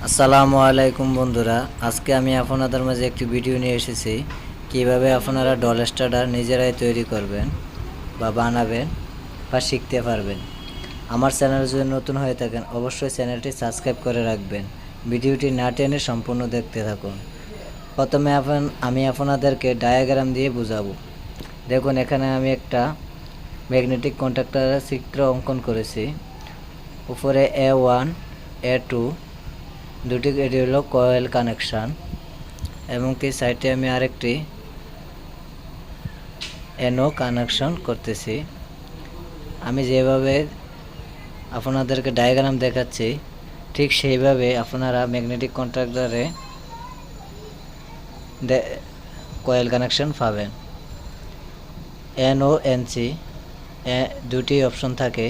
আসসালামু আলাইকুম বন্ধুরা, আজকে আমি আপনাদের মাঝে একটি ভিডিও নিয়ে এসেছি কিভাবে আপনারা ডল স্টার্টার নিজেরাই তৈরি করবেন বা বানাবেন বা শিখতে পারবেন। আমার চ্যানেল যদি নতুন হয়ে থাকেন অবশ্যই চ্যানেলটি সাবস্ক্রাইব করে রাখবেন। ভিডিওটি না টেনে সম্পূর্ণ দেখতে থাকুন। প্রথমে আমি আপনাদেরকে ডায়াগ্রাম দিয়ে বোঝাবো। দেখুন, এখানে আমি একটা ম্যাগনেটিক কন্ট্যাক্টরের চিত্র অঙ্কন করেছি। উপরে A1 A2 দুটি, এটি হলো কয়েল কানেকশান, এবং কি সাইডে আমি আরেকটি এনও কানেকশন করতেছি। আমি যেভাবে আপনাদেরকে ডায়াগ্রাম দেখাচ্ছি ঠিক সেইভাবে আপনারা ম্যাগনেটিক কন্ট্রাক্টরে কয়েল কানেকশন পাবেন। এনও এনসি দুটি অপশন থাকে,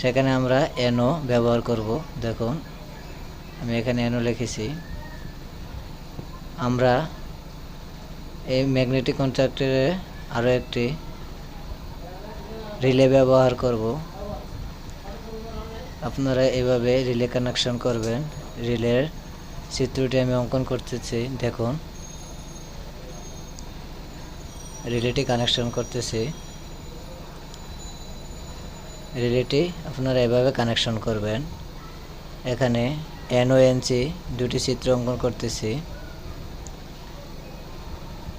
সেখানে আমরা এনও ব্যবহার করব। দেখুন, আমি এখানে এনও লিখেছি। আমরা এই ম্যাগনেটিক কন্ট্রাক্টরে আরও একটি রিলে ব্যবহার করব। আপনারা এভাবে রিলে কানেকশন করবেন। রিলের চিত্রটি আমি অঙ্কন করতেছি। দেখুন, রিলেটি কানেকশন করতেছি। রিলেটি আপনারা এভাবে কানেকশন করবেন। এখানে এন ও এনসি দুটি চিত্র অঙ্কন করতেছি।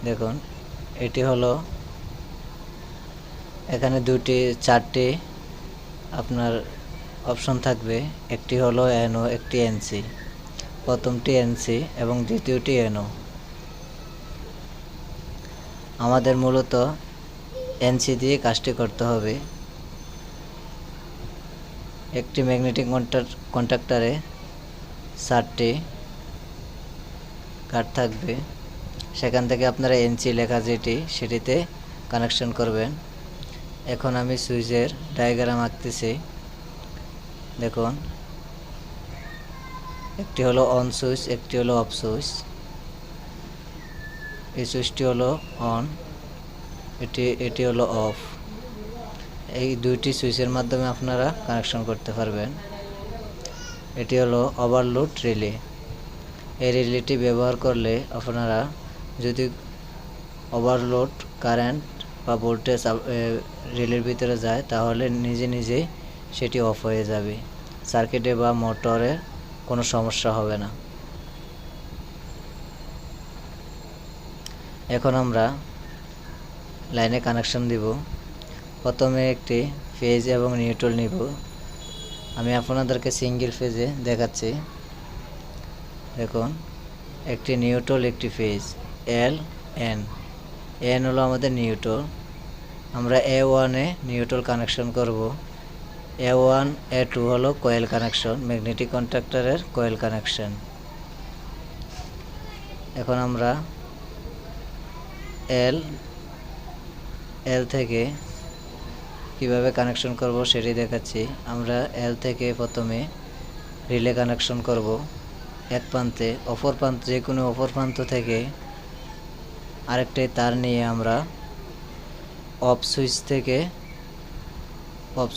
দেখুন, এটি হলো, এখানে চারটি আপনার অপশন থাকবে। একটি হলো এনও, একটি এনসি, প্রথমটি এনসি এবং দ্বিতীয়টি এনও। আমাদের মূলত এনসি দিয়ে কাজটি করতে হবে। একটি ম্যাগনেটিক কন্ট্যাক্টরে 4টি কাট থাকবে, সেখান থেকে আপনারা এনসি লেখা সেটিতে কানেকশন করবেন। এখন আমি সুইচের ডায়াগ্রাম আঁকতেছি। দেখুন, একটি হলো অন সুইচ, একটি হলো অফ সুইচ। এই সুইচটি হলো অন, এটি হলো অফ। এই দুইটি সুইচের মাধ্যমে আপনারা কানেকশন করতে পারবেন। এটি হলো ওভারলোড রিলে। এই রিলেটি ব্যবহার করলে আপনারা যদি ওভারলোড কারেন্ট বা ভোল্টেজ রিলের ভিতরে যায় তাহলে নিজে নিজেই সেটি অফ হয়ে যাবে। সার্কিটে বা মোটরে কোনো সমস্যা হবে না। এখন আমরা লাইনে কানেকশন দিব। প্রথমে একটি ফেজ এবং নিউট্রাল নিব। আমি আপনাদেরকে সিঙ্গেল ফেজে দেখাচ্ছি। দেখুন, একটি নিউট্রাল, একটি ফেজ, এল এন। এন হলো আমাদের নিউট্রাল। আমরা A1-এ নিউট্রাল কানেকশন করব। A1 A2 হলো কয়েল কানেকশন, ম্যাগনেটিক কন্ট্রাক্টরের কয়েল কানেকশন। এখন আমরা এল থেকে কিভাবে কানেকশন করব সেটি দেখাচ্ছি। আমরা এল থেকে প্রথমে রিলে কানেকশন করব এক প্রান্তে। অপর প্রান্ত, যে কোনো অপর প্রান্ত থেকে আরেকটি তার নিয়ে আমরা অফ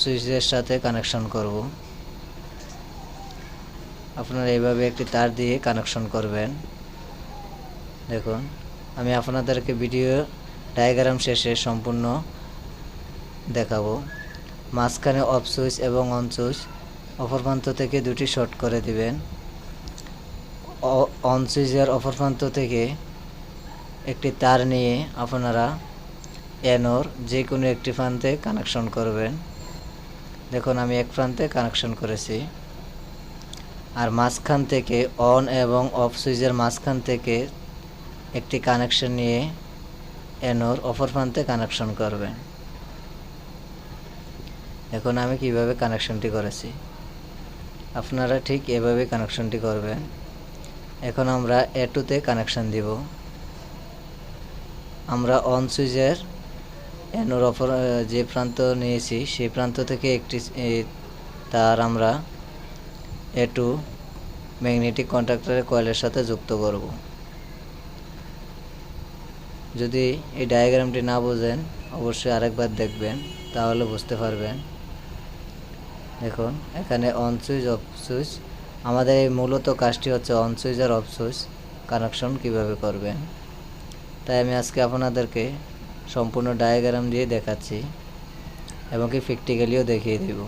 সুইচের সাথে কানেকশন করব। আপনারা এইভাবে একটি তার দিয়ে কানেকশন করবেন। দেখুন, আমি আপনাদেরকে ভিডিও ডায়াগ্রাম শেষে সম্পূর্ণ দেখাবো। মাঝখানে অফ সুইচ এবং অন সুইচ, অপর প্রান্ত থেকে দুটি শর্ট করে দিবেন। অন সুইচের অপর প্রান্ত থেকে একটি তার নিয়ে আপনারা এনোর যে কোনো একটি প্রান্তে কানেকশন করবেন। দেখুন, আমি এক প্রান্তে কানেকশন করেছি। আর মাঝখান থেকে অন এবং অফ সুইচের মাঝখান থেকে একটি কানেকশন নিয়ে এনোর অপর প্রান্তে কানেকশন করবেন। এখন আমি কিভাবে কানেকশনটি করেছি, আপনারা ঠিক এভাবে কানেকশনটি করবেন। এখন আমরা A2-তে কানেকশন দিব। আমরা অন সুইচের এনোর অপর যে প্রান্ত নিয়েছি সেই প্রান্ত থেকে একটি তার আমরা A2 ম্যাগনেটিক কন্ট্রাক্টরের কয়েলের সাথে যুক্ত করব। যদি এই ডায়াগ্রামটি না বোঝেন অবশ্যই আরেকবার দেখবেন, তাহলে বুঝতে পারবেন। দেখুন, এখানে অন সুইচ, অফ সুইচ আমাদের এই মূলত কাজটি হচ্ছে অন সুইচ আর অফ সুইচ কানেকশন কিভাবে করবেন। তাই আমি আজকে আপনাদেরকে সম্পূর্ণ ডায়াগ্রাম দিয়ে দেখাচ্ছি এবং কি প্র্যাকটিক্যালিও দেখিয়ে দেব।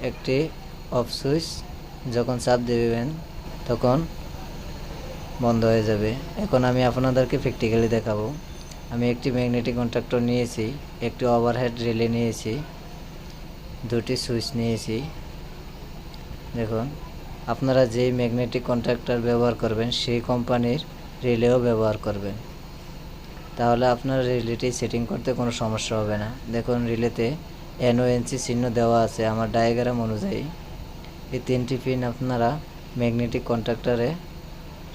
একটি অফ সুইচ যখন চাপ দেবেন তখন বন্ধ হয়ে যাবে। এখন আমি আপনাদেরকে প্র্যাকটিক্যালি দেখাবো। আমি একটি ম্যাগনেটিক কন্ট্যাক্টর নিয়েছি, একটি ওভারহেড রিলে নিয়েছি, দুটি সুইচ নিয়েছি। দেখুন, আপনারা যেই ম্যাগনেটিক কন্ট্যাক্টর ব্যবহার করবেন সেই কোম্পানির রিলেও ব্যবহার করবেন, তাহলে আপনার রিলেটি সেটিং করতে কোনো সমস্যা হবে না। দেখুন, রিলেতে NONC চিহ্ন দেওয়া আছে আমার ডায়াগ্রাম অনুযায়ী। এই 3টি পিন আপনারা ম্যাগনেটিক কন্ট্যাক্টরে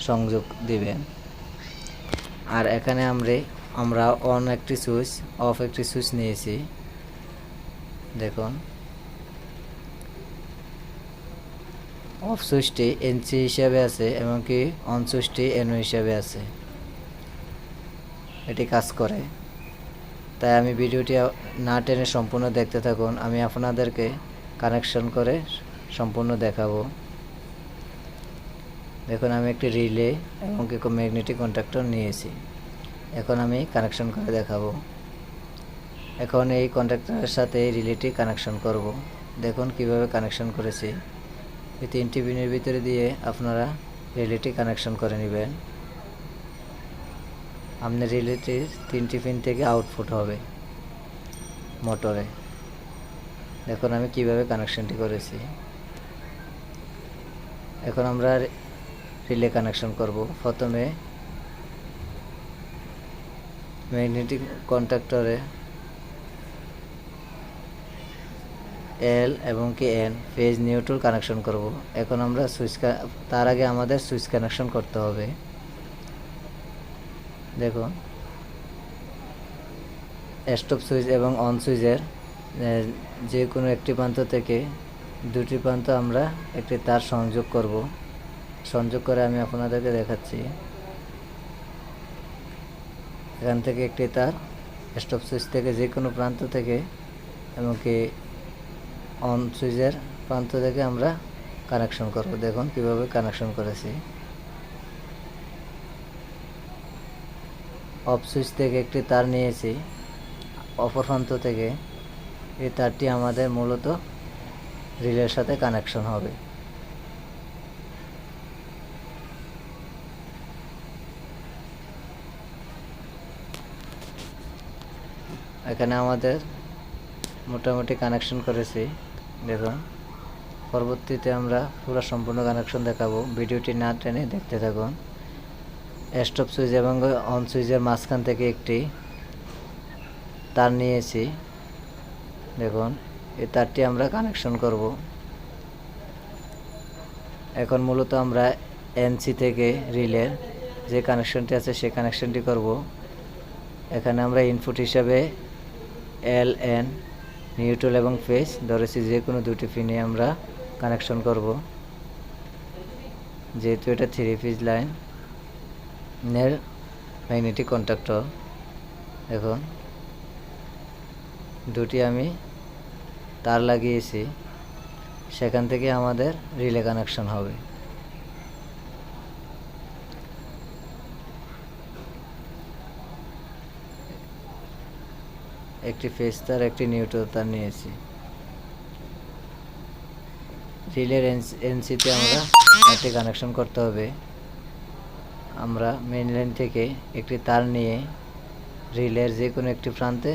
সংযোগ দিবেন। আর এখানে আমরা অন একটি সুইচ, অফ একটি সুইচ নিয়েছি। দেখুন, অফ সুইচটি NC হিসাবে আছে এবং কি অন সুইচটি NO হিসাবে আছে। এটি কাজ করে। তাই আমি ভিডিওটি না টেনে সম্পূর্ণ দেখতে থাকুন। আমি আপনাদেরকে কানেকশন করে সম্পূর্ণ দেখাবো। দেখুন, আমি একটি রিলে এবং কি ম্যাগনেটিক কন্ট্যাক্টর নিয়েছি। এখন আমি কানেকশন করে দেখাবো। এখন এই কন্ট্যাক্টরের সাথে এই রিলেটি কানেকশন করব। দেখুন কিভাবে কানেকশন করেছি। এই 3টি পিনের ভিতরে দিয়ে আপনারা রিলেটি কানেকশন করে নেবেন। আপনার রিলেটির 3টি পিন থেকে আউটপুট হবে মোটরে। দেখুন আমি কিভাবে কানেকশনটি করেছি। এখন আমরা রিলে কানেকশন করব। প্রথমে ম্যাগনেটিক কন্ট্যাক্টরে L এবং কি N ফেজ নিউট্রাল কানেকশন করব। এখন আমরা তার আগে আমাদের সুইচ কানেকশন করতে হবে। দেখুন, স্টপ সুইচ এবং অন সুইচের যে কোনো একটি প্রান্ত থেকে দুটি প্রান্ত আমরা একটি তার সংযোগ করব। সংযোগ করে আমি আপনাদেরকে দেখাচ্ছি। এখান থেকে একটি তার স্টপ সুইচ থেকে যে কোনো প্রান্ত থেকে এবং কি অন সুইচের প্রান্ত থেকে আমরা কানেকশন করব। দেখুন কিভাবে কানেকশন করেছি। অফ সুইচ থেকে একটি তার নিয়েছি অপর প্রান্ত থেকে। এই তারটি আমাদের মূলত রিলের সাথে কানেকশন হবে। এখানে আমাদের মোটামুটি কানেকশন করেছি। দেখুন, পরবর্তীতে আমরা পুরো সম্পূর্ণ কানেকশন দেখাবো। ভিডিওটি না টেনে দেখতে থাকুন। স্টপ সুইচ এবং অন সুইচের মাঝখান থেকে একটি তার নিয়েছি। দেখুন, এই তারটি আমরা কানেকশন করব। এখন মূলত আমরা NC থেকে রিলের যে কানেকশনটি আছে সেই কানেকশনটি করব। এখানে আমরা ইনপুট হিসাবে LN নিউট্রাল এবং ফেজ ধরেছি, যে কোনো দুটি পিনে আমরা কানেকশন করব। যেহেতু এটা 3 পিস লাইনের ম্যাগনেটিক কন্ট্যাক্টর। এখন দুটি আমি তার লাগিয়েছি, সেখান থেকে আমাদের রিলে কানেকশন হবে। একটি ফেজ তার, একটি নিউট্রাল তার নিয়েছি। রিলের NC-তে আমরা একটি কানেকশন করতে হবে। আমরা মেইন লাইন থেকে একটি তার নিয়ে রিলের যে কোনো একটি প্রান্তে,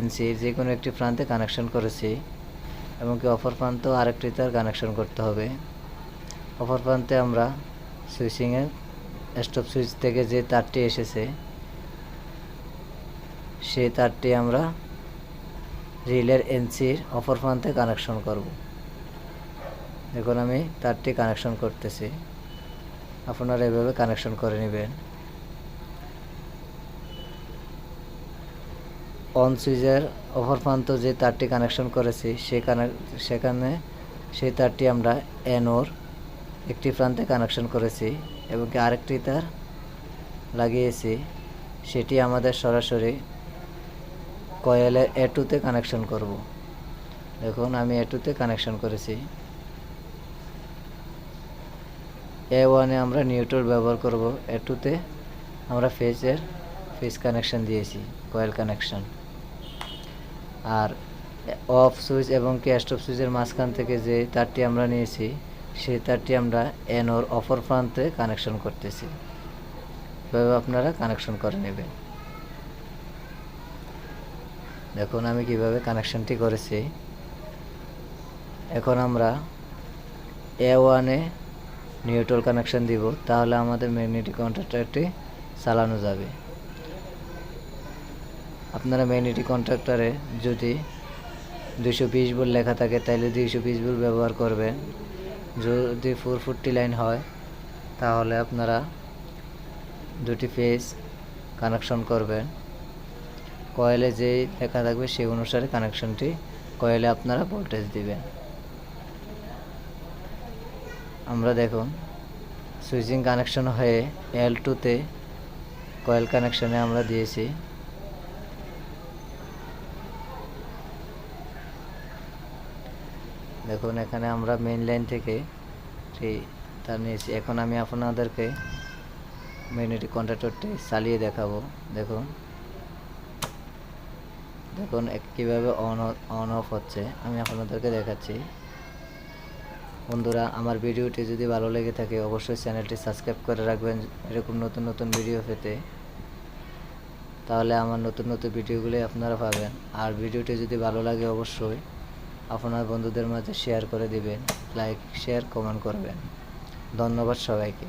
NC-র যে কোনো একটি প্রান্তে কানেকশন করেছি এবং কি অপর প্রান্ত আরেকটি তার কানেকশন করতে হবে। অপর প্রান্তে আমরা সুইচিংয়ের স্টপ সুইচ থেকে যে তারটি এসেছে সেই তারটি আমরা রিলের NC-র অপর প্রান্তে কানেকশন করব। এখন আমি তারটি কানেকশন করতেছি। আপনারা এভাবে কানেকশন করে নেবেন। অন সুইচের অপর প্রান্ত যে তারটি কানেকশন করেছি সেখানে সেই তারটি আমরা NOর একটি প্রান্তে কানেকশন করেছি এবং কি আরেকটি তার লাগিয়েছি, সেটি আমাদের সরাসরি কয়েলের A2-তে কানেকশন করব। দেখুন আমি A2-তে কানেকশন করেছি। A1-এ আমরা নিউট্রাল ব্যবহার করব, A2-তে আমরা ফেজ কানেকশন দিয়েছি, কয়েল কানেকশন। আর অফ সুইচ এবং কি স্টপ সুইচের মাঝখান থেকে যে তারটি আমরা নিয়েছি, সেই তারটি আমরা এনোর অপর প্রান্তে কানেকশন করতেছি। এভাবে আপনারা কানেকশন করে নেবেন। দেখুন আমি কিভাবে কানেকশনটি করেছি। এখন আমরা A1-এ নিউট্রাল কানেকশন দিব, তাহলে আমাদের ম্যাগনেটিক কন্ট্যাক্টরটি চালানো যাবে। আপনারা ম্যাগনেটিক কন্ট্যাক্টরে যদি 220 ভোল্ট লেখা থাকে তাহলে 220 ভোল্ট ব্যবহার করবেন। যদি 440 লাইন হয় তাহলে আপনারা দুটি ফেজ কানেকশন করবেন। কয়েলে যেই লেখা থাকবে সেই অনুসারে কানেকশনটি কয়েলে আপনারা ভোল্টেজ দিবেন। আমরা দেখুন সুইচিং কানেকশন হয়ে L2-তে কয়েল কানেকশনে আমরা দিয়েছি। দেখুন এখানে আমরা মেইন লাইন থেকে তার নিয়েছি। এখন আমি আপনাদেরকে ম্যাগনেটিক কন্ট্যাক্টরটি চালিয়ে দেখাবো। দেখুন কীভাবে অন অফ হচ্ছে আমি আপনাদেরকে দেখাচ্ছি। বন্ধুরা, আমার ভিডিওটি যদি ভালো লেগে থাকে অবশ্যই চ্যানেলটি সাবস্ক্রাইব করে রাখবেন এরকম নতুন নতুন ভিডিও পেতে। তাহলে আমার নতুন নতুন ভিডিওগুলি আপনারা পাবেন। আর ভিডিওটি যদি ভালো লাগে অবশ্যই আপনার বন্ধুদের মাঝে শেয়ার করে দিবেন, লাইক শেয়ার কমেন্ট করবেন। ধন্যবাদ সবাইকে।